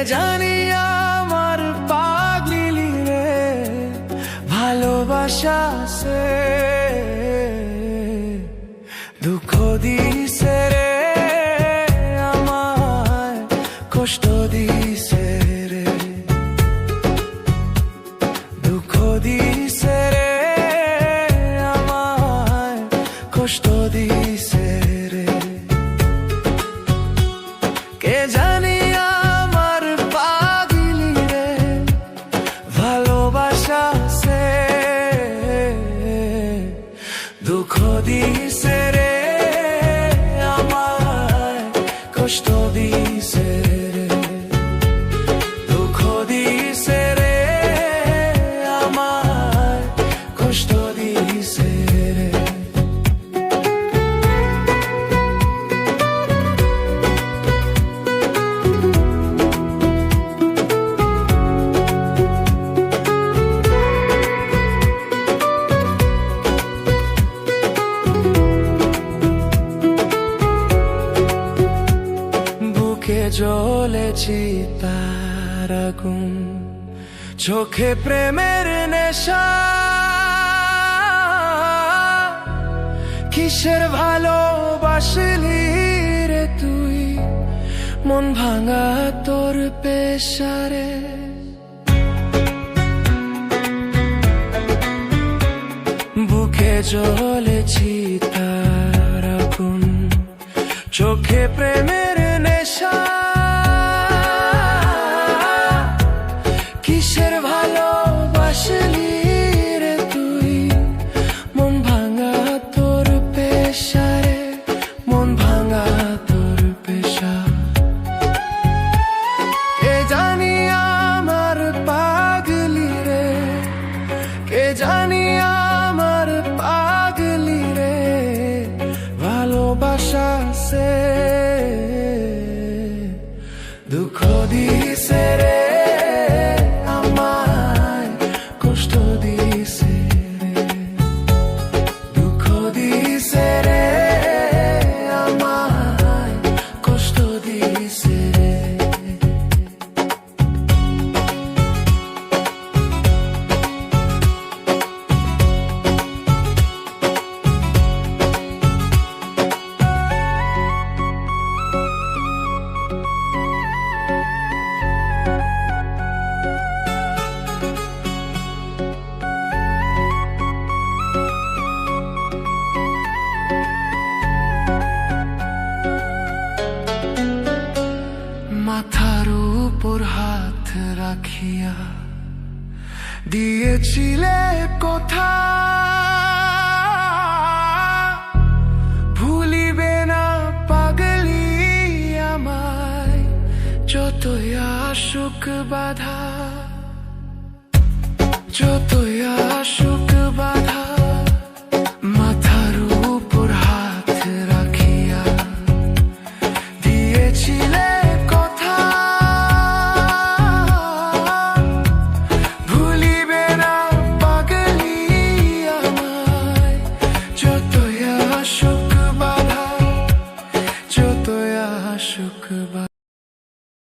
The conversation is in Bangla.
জানি আমার পাগলি রে ভালোবাসা সে দুঃখ দিছে রে আমায় কষ্ট দিছে রে দুঃখ দিছে রে আমায় কষ্ট দিছে রে কে জানি আমার পাগলি রে ভালোবাসা সে দুঃখ দিছে রে আমায় কষ্ট দিছে রে দুঃখ দিছে রে আমায় কষ্ট দিছে রে জ্বলেছি তার আগুন চোখে প্রেমের নেশা কিসের ভালোবাসলি রে তুই মন ভাঙা তোর পেশারে বুকে জ্বলেছি তার আগুন চোখে প্রেমের নেশা কিসের ভালোবাসলি রে তুই মন ভাঙা তোর পেশারে মন ভাঙা তোর পেশা কে জানি আমার পাগলি রে কে জানি আমার পাগলি রে ভালোবাসা সে দুঃখ দিছে রে আমায় কষ্ট দিছে রে দুঃখ দিছে রে আমায় কষ্ট দিছে রে মাথার উপর হাত রাখিয়া দিয়েছিলে কথা ভুলিবে না পাগলি আমায় যতই আসুক বাধা যতই আসুক